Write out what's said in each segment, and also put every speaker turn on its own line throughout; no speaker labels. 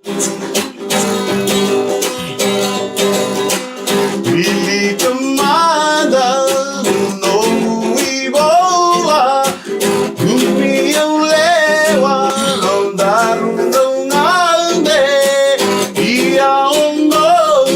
Billy Commander, no ibola, lewa, non darun ande, ia ondar,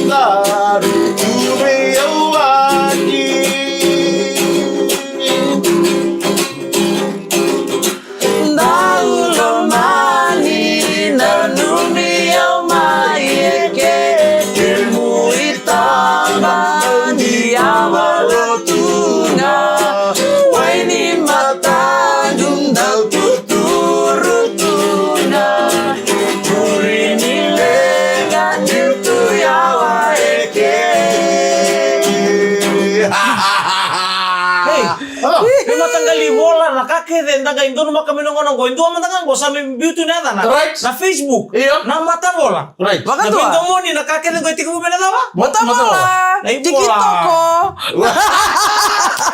tangga itu rumah kami nongol itu aman tangan gua sampai beauty nada na Facebook na mata bola
Maka
na
tuh
pintu mo ni na kakek gue tiga bela apa
mata bola di kitoko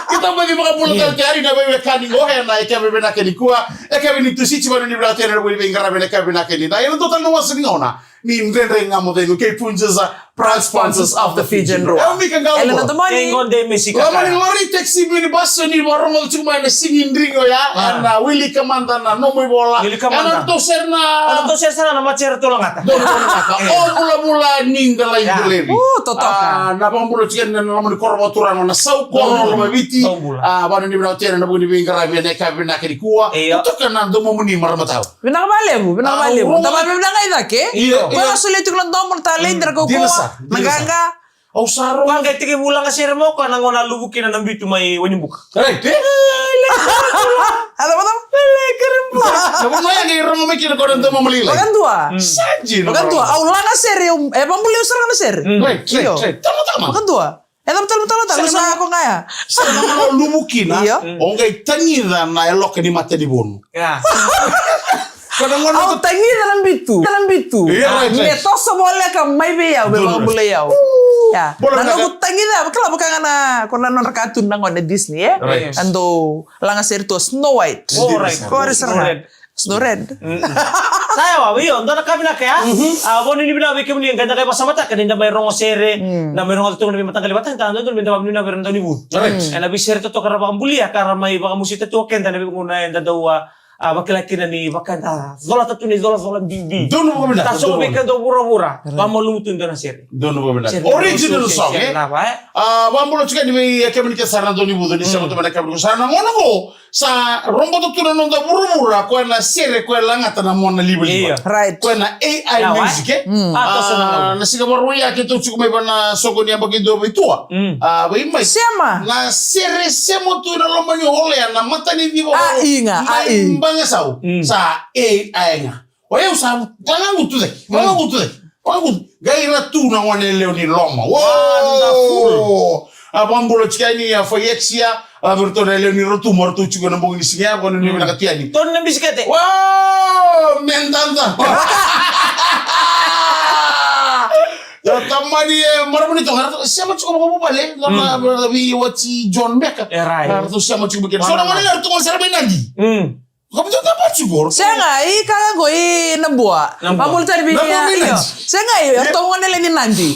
kita bagi mga pulo kari na bebe kani gohe na ikabe bena kani kuwa ikabe ni tusi chibano ni brate na bebe ngara bena ikabe na kani na yun total na wasini ona ni ndende ngamo de ke punjaza proud sponsors of the Fijian Roar. Elmi kan gawo.
Elena tomani.
Engon de Mexico.
Lamani lori taxi bini basso ni warong cuma na singing ringo ya. Na Willy Kamanda na nomoy bola.
Willy Kamanda.
Ano to ser na.
Ano to ser sana na macer to lang ata.
Oh mula-mula ninda lain delevi.
Totoka.
Na pambulo chicken na namoni korbo turano na sauko na mabiti. Bano ni binautia na buni bingara bene kabe na kikuwa. Totoka na ndo momuni maramatao.
Binakabalemu. Tama binakaidake. Wala sulit yung domon talent ra ko Naganga.
Au saro.
Kung kay tigi bulang ka sir mo ka nang ona lubukin na nambitu may wanyubuk.
Right.
Ada apa? Keren pa.
Sabi mo yan iro mo mikir ko ndo mamulila.
Magantua.
Saji.
Magantua. Au langa sir yung pambuli usar ka na sir.
Right. Tama.
Magantua. Betul. Sa ako nga ya.
Sa mga lubukin na. O ngay tangida na elok ni mate di bon.
Ya.
Au tangi dalam bitu. Neto seboleh ka may biyaw, bebang bulayaw. Ya. Nanu tangi da, bakla baka na kung nanon kartun nang on Disney Ando langa serto Snow White.
Oh right.
Snow Red.
Saya yun, doon na kami na kaya. Kung hindi binabi kami yung ganda kayo masamata, kanina mayroong sere, na mayroong katulong na may matang kalibatan, tanda doon, may na mayroong daw ni Wood. Na bisere to karena bakang bulia, karena may baka musita to, kenda na may muna yung dadawa, bakilaki na ni bakanda zola tatu ni zola bibi
dono mo bina
taso bika do pura pamolutun do na seri
dono mo bina original song bambulo chika ni may kemini ke sarna doni budo ni sama to bana kabru sarna ngono go sa rombo to tuna nonda pura ko na sere ko langata na mona libeli
right
ko na AI music na siga baru ya ke to chuko may bana sogo ni ambagi do bitua ba imai
sema
na sere semo tu na lomba ni ole na mata ni vivo
ai
banga sau sa AI nga oye usa banga gutu de gaira tu na wane leo ni loma wonderful abambulo chikani ya foyexia aberto leo ni rotu mortu chugo na bongi sinya kono ni na katiani
ton na bisikete
wow mendanda tamani marmoni to harto siamo chugo mo bale lama bi wati John Becker harto siamo chugo beker so na wane harto mo sarbe nandi kamu tuh apa cibor?
Saya nggak, kakak gue nebua. Pampul tadi bilang iyo. Saya nggak, tongon ini nanti.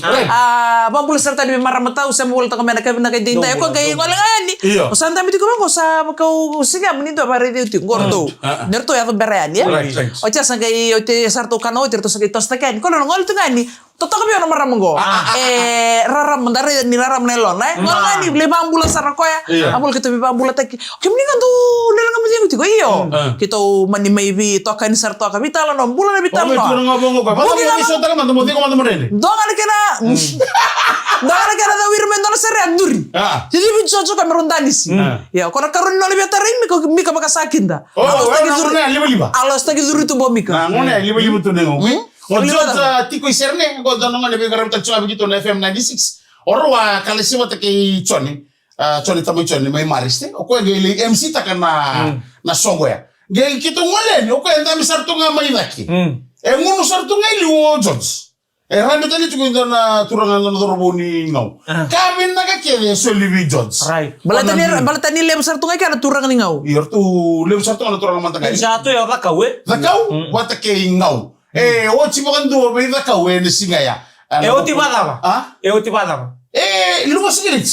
Pampul serta di marah tahu saya mau tahu mereka dinta. Kok kayak ngolah ni? Usaha tapi itu kau usah kau sehingga menit apa hari itu ngordo. Nerto ya tuh berean ya. Oca sangai oca sarto kano terus sakit tos tekan. Kau nongol itu nggak nih? Toto kami orang marah menggo. Raram mendari ni raram nelon. Ngolah nih beli pampul sarang kau ya. Pampul kita beli pampul teki. Oke mendingan tuh nelang kamu jangan tigo iyo. Kita mani maybe tokan sarto kami talan om bulan lebih talan.
Mungkin bisa tahu mantu mati kau mantu mereka.
Dongan kena da wirmen dono sere anduri. Jadi bisa cocok kami rondanis. Ya, karena karun nol lebih tarin mika maka sakit dah. Alas tagi zuri tu bom mika.
Nah, ngone liba tu nengo. Ngojot tiko iserne ngojot nongan lebih garam tercua begitu na FM 96. Orwa kali sih waktu kei Choni tamu Choni mai mariste. Oko ngeli MC takana na songo ya. Geng kita ngole, oko enta misar tu ngamai laki. Ngono sartu ngai liwo George. Rame tadi juga na turangan na doroboni ngau. Kami naga kene so liwi George.
Right.
Balatani lem sartu ngai kana turangan ngau.
Iya tu lem sartu na turangan mantang ngai.
Satu ya lakau
Lakau wata ke ngau. Ochi makan dua beda kau singa ya.
Uti patama.
Ah?
Uti patama.
Lupa sikit.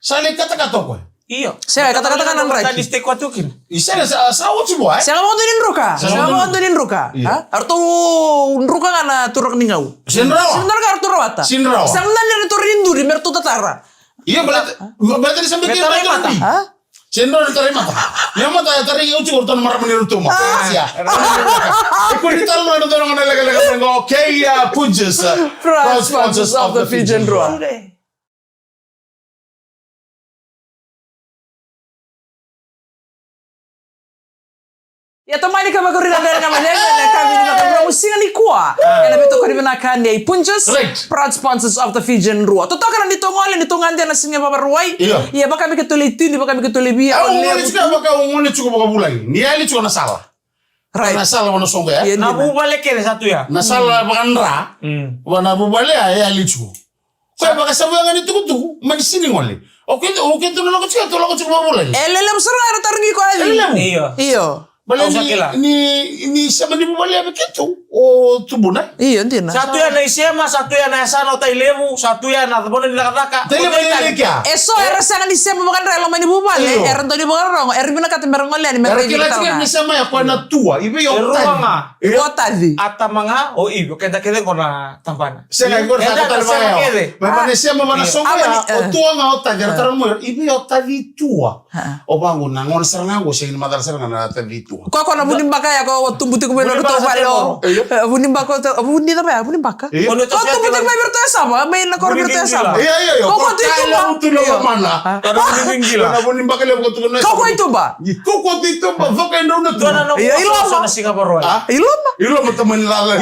Sale kata-kata ko.
Iyo.
Saya kata-kata kanan right.
Tadi stay kuatukin.
Isa sa ochi boy.
Saya mau tunin ruka. Saya mau tunin ruka. Artu ruka kana turok ningau.
Sinrawa.
Sebentar ka artu rawata.
Sinrawa.
Sebentar ni turin duri mertu tatara.
Iya berarti sampai kita
mata.
Hah?
Cendol tarik mata. Yang mata tarik uci urtan marah meniru tuh mah. Sia. Ikut kita lu ada orang lega-lega ngo Kea Punches.
Proud sponsors of the Fijian Roa. Ya temani kama korina dari kama nega kami ni kama usinga ni kuah. Yang lebih toko dibenakan dia Punches. Proud sponsors of the Fijian Roa. Tuh kan ditongol yang ditongan dia nasinga papa ruai. Iya bakal mikir tulitin, bakal mikir tulibia.
Aku ngoni juga bakal ngoni cukup bakal bulai. Nia ini cukup nasalah.
Right.
Nasalah mana songga ya.
Nabu balik kene satu ya.
Nasalah bakal nra. Wana bubale ya licu. Kaya bakal sabuyangan itu tuh di sini ngoli. Oke tuh nolo kecil bakal bulai.
Lelem serang ada taringi ko ali. Iyo.
Bale ini sama di bubale apa gitu. Oh tubuna.
Iyo ntina.
Satu ya na isema, satu ya na sana utai lemu, satu ya na tabona di lakataka.
Tele kya.
Eso era sangan di sema bukan relo mani bubale. Era ntoni bukan rongo. Era bina kata merongole ani mereka
kira ni sama ya kwa na tua. Ibe yo
tadi.
Tadi.
Ata manga o ibo kenda kede kona tampana.
Saya ngor sa kata ya. Memang sama mana songo ya. O tua nga o tadi. Terus mo ibe yo tadi tua. O bangun nangon serang aku sing madar serang na tadi tua.
Kau na bunim baka ya kau tumbuti ko melo to balo. Bunim baka bunim apa ya? Bunim baka. Kau tumbuti ko melo to sama, main na kor melo to sama.
Iya.
Kau
itu lo mana?
Gila.
Na bunim baka le ko tu na.
Kau itu ba?
Kau itu ba voka ndo na tu.
Iya ilo na Singapore.
Ilon
mo teman lala.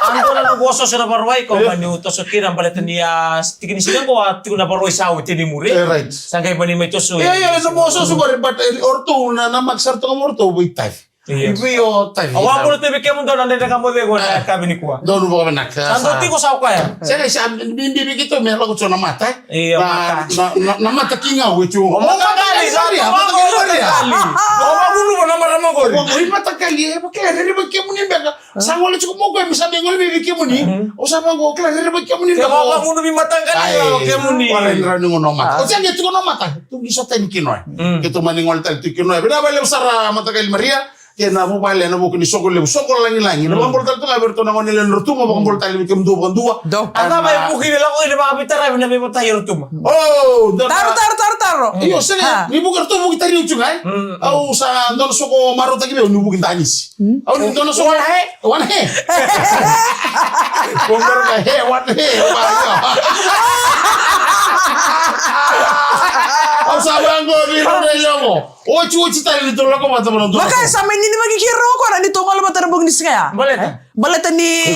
Ando na goso sa Naparway ko ba ni utos kira baleta niya tikin sila ko at na Naparway sa tini muri.
Right.
Sangkay pa ni may tuso.
Iya, so mo so super but orto na magsarto ka orto with time. Ibe yo time.
Awa mo tebe kemo do na ka mo de ko na kabi ni kuha.
Dono ba ka nak.
Sando ti ko sa ko ya.
Saya sa bimbi kito meron ko na mata.
Iya mata.
Na mata kinga wetu.
O mata kali sa to. Awa mo na marama ko.
Mo mata kali ba kaya re ba kemo ni ba. Sangol ko mo ko mi sabi ngol bi kemo ni. O sa ba ko kaya re ba kemo ni.
Awa mo bi matang kali kemo ni.
Wala ra no mata. O sa gitu no mata. Tu bisa ten kinoy. Kito maningol tal tu kinoy. Bina ba le usara mata kali Maria. Kena mo pala na bukan sokol langi. Na bang portal to aberto na ngonile rutuma bang portal bikem dua.
Ata ba buki nila ko ina makapitara na may matay rutuma.
Oh,
Taro.
Iyo sana ni bukan to buki tari ucu ngai. Au sa don soko maro tagi be nubukin tanis. Au ni don soko wan he. Bongkar ka he wan he. Au sa bango biro de yomo. Oci tari ni tolako mata bono.
Makanya sama ini magkikiro ko na dito ngol mata bong nisga. Baleta ni.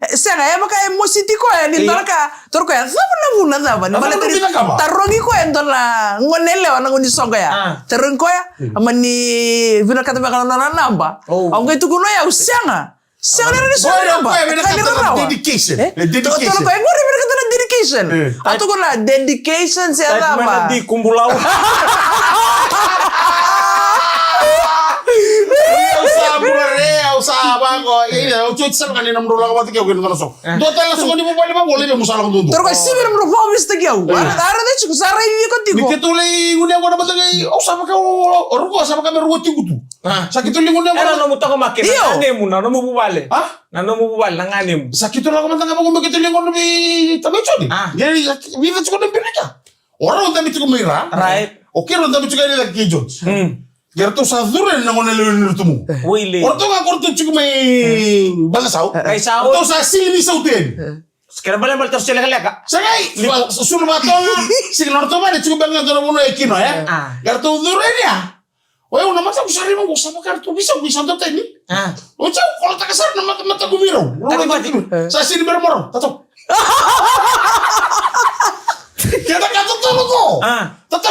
Saya ya makanya musiti ko ya ni torka. Torko ya sama na daba. Baleta ni tarongi ko ya dola ngonele wana ngoni songa ya. Terun ko ya amani vina kata bakal namba. Au ngai tukuno ya usianga. Siang ni songa namba.
Dedication.
Tolong ko ngori vina kata dedication. Atau ko na dedication siya apa?
Di kumpulau.
Usaha ko iya ucuit sar kan nam rola ko tikyo gino so do tala so ni mo bali ba gole be musala ko do
Terus sibir mo po bis tikyo ara de chiku sara yi ko tiko
miketuli ngune ko na batagay usama ka oruko sama ka meru tigutu sakituli ngune ko
no mutako makin nganemu na no mububale na no mububale na nganemu
sakituli ko matanga ko miketuli ngono bi tabe chodi jadi viva chiko na birika ora onda mi chiko mira
right
okay onda mi chiko ni la kijots Gerto sa dure na ngone le nirtumu.
Wile.
Orto nga korto chiku may balasau.
Kaisao.
Orto sa silmi sauten.
Sekarang balik balik terus leka.
Sagay, sulma to sig norto ba chiku banga to no ekino ya. Gerto dure niya. Oy una mata ko sari mo sama kartu bisa to tani. O chau ko ta kasar na mata gumiro. Sa sini bermoro. Tato. Kita kata tolo ko. Tato.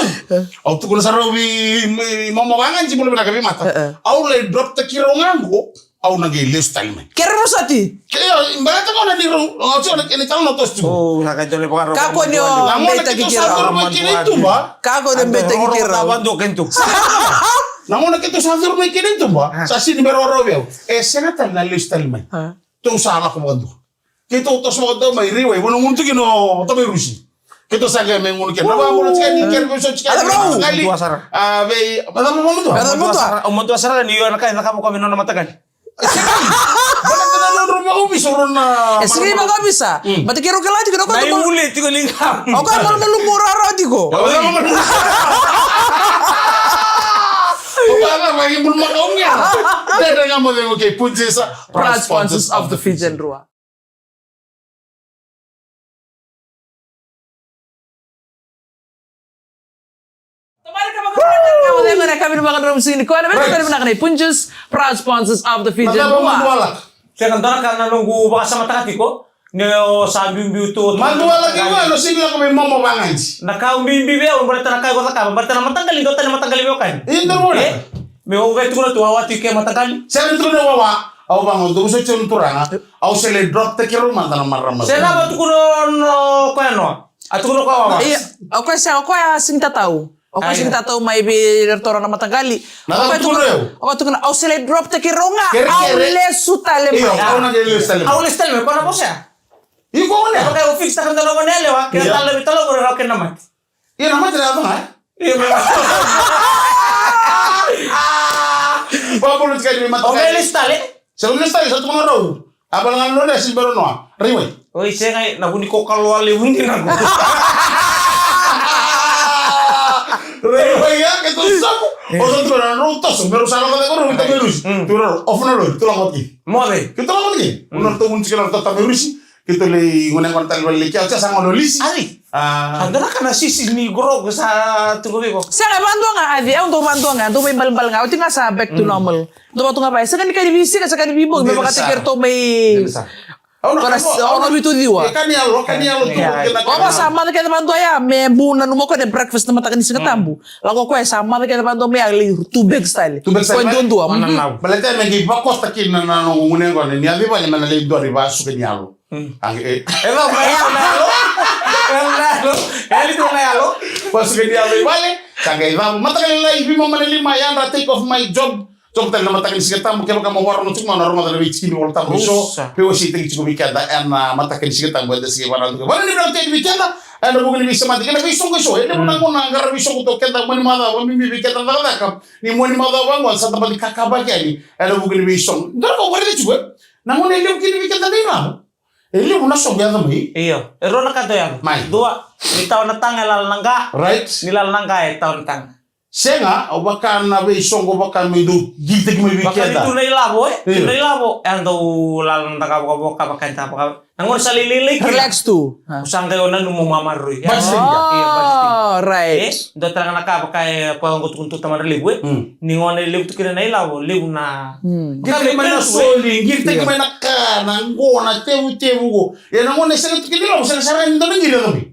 Au tu kuna saro bi momongan ci boleh binaga bi mata. Au le drop te kiro ngango. Au nagi lifestyle me.
Kero sati.
Kaya mbata ko na ni ro. Au ci ni tal no tos tu.
Oh, saka jole pagaro.
Kako nyo beta kikira.
Kako
Kako nyo beta kikira.
Tabando kento.
Nangona kita safir mai kini tu ba. Sasi ni beroro beu. Senga tal na listal mai. Tu sala ko mondo. Kita utos mondo mai riwe. Wono muntu kino to mai rusi. Kita saga mai ngono kino. Ba mo tsika ni ker beso tsika. Kali. Be pada mo mondo.
Umuntu asara ni yo naka mo kami nona matagal.
Wala ka na rumah ko bisoron na.
Sige ba ka bisa? Bati kiro ka lagi ko
May ulit ko lingam.
Okay, mo lumura rodi ko.
Baka may bulma ka niya. Dede nga mo dengo kay punje sa
Proud sponsors of the Fijian Rua. Kami makan dalam sini. Kau ada berapa kali menakan Punjus, proud sponsors of the Fijian Rua.
Saya kan karena nunggu baka sama takati ko. Neo sabi mbiuto.
Manduala ki wa no sibila ko may momo banganji.
Nakaumbi be on berita nakai ko taka. Berita na matanggal ito tani matanggal mo kan.
Indo mo na.
Me o vetu na tu awati ke matanggal.
Sa ito na wawa. Aw bango do so chon turanga. Aw sele drop te kiro man na marama.
Saya na batu no ko ano. Atu ko wawa.
Iya, ako sinta tahu. Ako sinta tahu may bi restaurant na matagali. Ako tu kena aw sele drop te kiro nga. Aw le sutale mo.
Aw na gele sutale.
Aw le sutale mo ko na po siya.
Iko na.
Kaya fix ta kan dalawa nele wa. Kaya talo ko ra ken naman.
Iya naman tira ba?
Iya.
Babulut kali may matagal.
Okay, listale.
Sa listale sa tumo ro. Abal nga no na si baro no. Riway.
Oy, siya ngay nahuni ko kalwali hindi na ko.
Riway ya ke tu sapo. O sa tumo na ro to so pero sa ko ko ro ta merus. Tu ro off na ro tu la moti.
Mode.
Kita la moti. Unor to un sikala ta merus. Kita le ngunen kon tal wali kya sa ngono lisi.
Ali. Andala kana sisi ni grog sa tunggu ko.
Saya bantu nga adi, untuk bantu nga, untuk may balbal nga, uti nga sa back to normal. Untuk bantu nga pa, sa kan di bisi ka sa kan bibog, may makatikir to may Ono bitu diwa.
Kanialo tu.
Kau sama dengan bantu ya, me buna numo ko de breakfast na matakan sing tambu. Lago ko sama dengan bantu me ali two big style. Ko ndondua.
Balete me gi bakos takin na ngune ko ni abi bale mana le do riba su kanialo. Ange
Eva kanialo. Eli tu kanialo.
Pas kanialo bale. Sangai va matakan la ibi mo manali mayan ra take off my job. Tom tan matakan sing tambu kemo kamo warno tu mana rumah dari chini wal tambu so. Pero si tingi ko bikada en matakan sing tambu de sing warno. Wala ni na te bikada. Ano mo ni bisa mati kana biso ko so. Ene mo nang ngar biso ko to kenda mo ni mada mo mi bikada na ka. Ni mo ni mada wang sa tambu kakaba kani. Ano mo ni biso. Ndar ko wala chugo. Nang mo ni lem kini bikada ni na. Ele mo na so ya mai.
Iyo. Ero na kato yan. Dua. Ni taon na tanggal nangga.
Right.
Nilal nangga taon tang.
Senga o bakan na be songo bakan me do gite me bi
Bakal
keda.
itu na ilabo Itu na ilabo. Ang daw lalang nakaboka bakan ta pa. Nangon sa lililay.
Relax tu.
Usang kayo na numumamaroy.
Oh, right.
Do talaga nakabakay pangungut-untot taman libu. Ningon na libu kina na ilabo, libu na.
Gite me na soli, gite me na kana ngona tewu go. Ya nangon na senga tukini lo senga sara ndo ngira kami.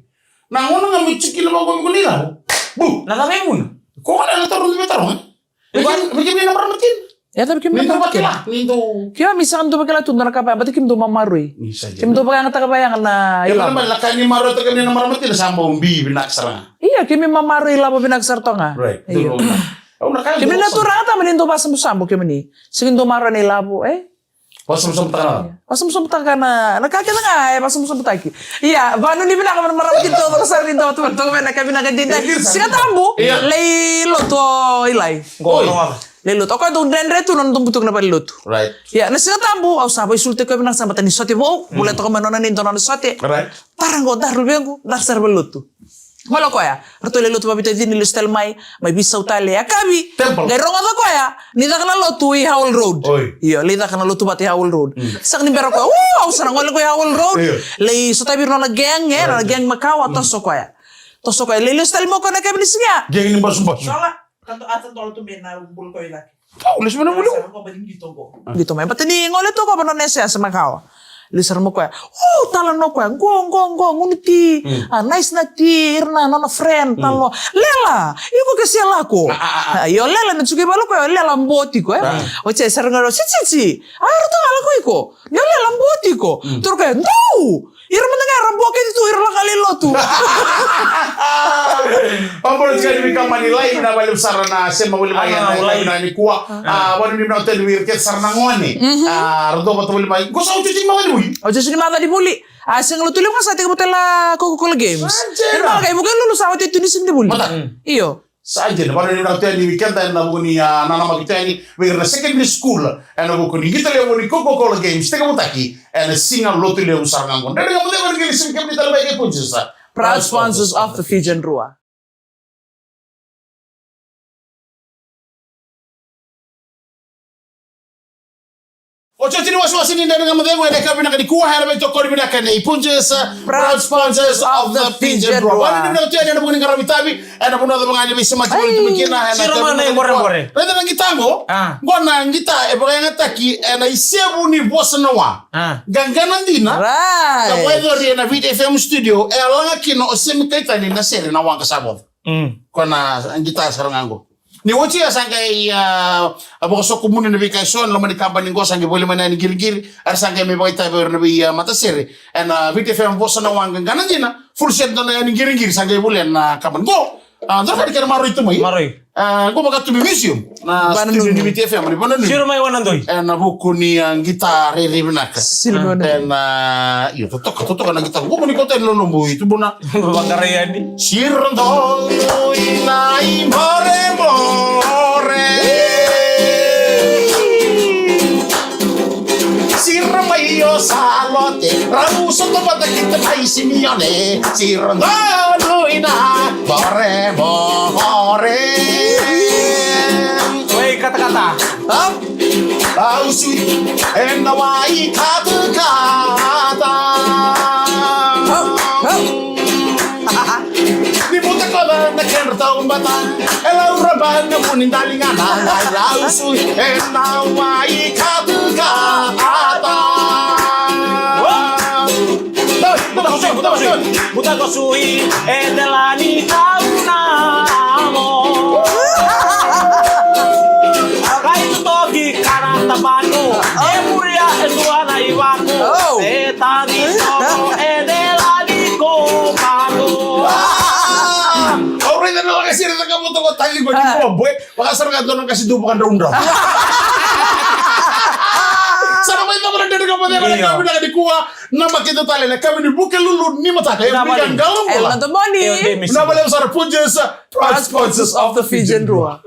Nangon nga mi chikilo mo ko nila. Bu,
Nalamay mo na.
ko na tarong di tarong. Bigyan na maramatin.
Ya tapi kim
Nito
na
bakila. Nito.
Kaya misalkan tu bakila tu naraka pa, berarti kim tu mamaroy. Kim tu bakila ngata kabayangan na
Ya
ilam.
naman lakani maro to kami na maramatin sa umbi binaksara.
Iya, kim mamaroy labo pinagsarto nga.
Right.
Iya.
Oh nakaya.
Kim na tu rata manin tu basam sambo kim ni. Sige tu maro ni labo
Pasam-pasam tangan.
Pasam-pasam ka na. Nakakita nga pasam-pasam taki. Iya, bano ni bina ka maramatin to to sa rin to to na kami na gadinda. Sige tambo. Lay loto ilay.
Gono nga.
Lelut. Ako itong dendre to nung tumbutok na palilut.
Right.
Ya, na sila tambo. Aw sabay sulte ko nang sa mata ni sote mo. Mula to ko manonan ninto na sote.
Right.
Parang ko dar rubengo dar ser belutu. Wala ko ya. Rato lelut mabita din ni lustel may bisaw tali akabi.
Temple.
Gay ronga ko ya. Nida kana lotu i Howell Road.
Oy.
Iyo, lida kana lotu bati Howell Road. Sak ni bero ko. Aw sarang wala ko Howell Road. Lay so tabi ro na gang na gang Macau toso ko ya. Toso ko ya. Lay lustel mo ko na kabi ni siya.
Geng ni basubas.
Sala. Kanto atan tolo tu na bul ko ila.
Ulis mo na bulu.
Gitu may batini ngole to ko banon siya sa Macau. Lisar mo ko ya. Oh, talan no ko ya. Gong uniti. Nice na ti irna no friend talo. Lela, iko kasi lako. Yo lela na tsugi balo ko ya lela mboti ko ya. O che sarangaro si. Aro to ala ko iko. Yo lela mboti ko. Tur ko no. Irma na nga rambo ka dito irla kali lo tu.
Pambolot ka ni Manilay na walim sarana sem mawili mayan na ni kuwa. Wani ni na hotel wirket sarana ngone. Rodo ba tawili may. Gusto ko chuching mga ni.
O jadi mata di muli. Asing lo tulis kan sa hotel Coca-Cola Games. Pero kayak bukan lulus awat itu di sini muli. Iyo.
Saja, para ni natin ni weekend tayo na ni nana magita ni we're na secondary school and na ko ni kita lewo ni Coca-Cola Games teka mo taki and singa loto lewo sarang ko. Dali mo lewo ni sim kami talabay kay punches sa.
Proud sponsors of the Fijian Rua.
Ocho tini wasi-wasi ni ndani ngam dego ene kabi nakadikuwa hela beto kodi bina kane punches proud sponsors of the Fijian Rua. Wani ni nato ene buni ngaramitabi ene buni ado mangani bisi mati wali tumikina ene.
Siro mana yang bore-bore.
Reda na gitango. Ngona ngita e baka ngataki ene isebu ni bossa na wa. Gangana ndina.
Right.
Na wedo ri na Vita FM studio e langa kino osemi kaita ni na sere na wanga sabov. Kona ngita sarangango. Ni wochi ya sangai aboko so kumuni na bika son lo mani kampani ngo sangai boleh mana ni giri-giri ar sangai me baita ber na bi mata sere and Vita FM bossa na wanga ganan dina full set na ni giri-giri sangai boleh na kampani go dara kadi maro itu mai go baka tu museum na studio ni Vita FM ni bonan
Siro may wanandoy.
na buku ni gitar re benaka
Silman.
and iyo totok na gitar go mani ko ten lo lombo itu bona
Bakaraya ni.
Sirndo inai more Sirmayo salote Rauso to bata kita ay simione Sirndo ina more
Wey kata-kata.
Ausui enawai kata-kata Dibuta ko ba na kertaong bata Elaw raban na punin dalingana Ausui enawai kata-kata
Buta ko suhi edelani kaunamo. Kahit togi karanta pano, emuria esuana iwako. Etani toko edelani ko pago.
Orang itu nak kasih rasa kamu toko tali bagi boy, maka serang dono kasih dubukan ronda. Sama itu pernah dari kamu dia nak dikuah nama kita tali nak kami dibuka lulu ni mata kayak bukan galau bola.
Money.
Nama lepas ada punjes proud sponsors of the Fijian Rua.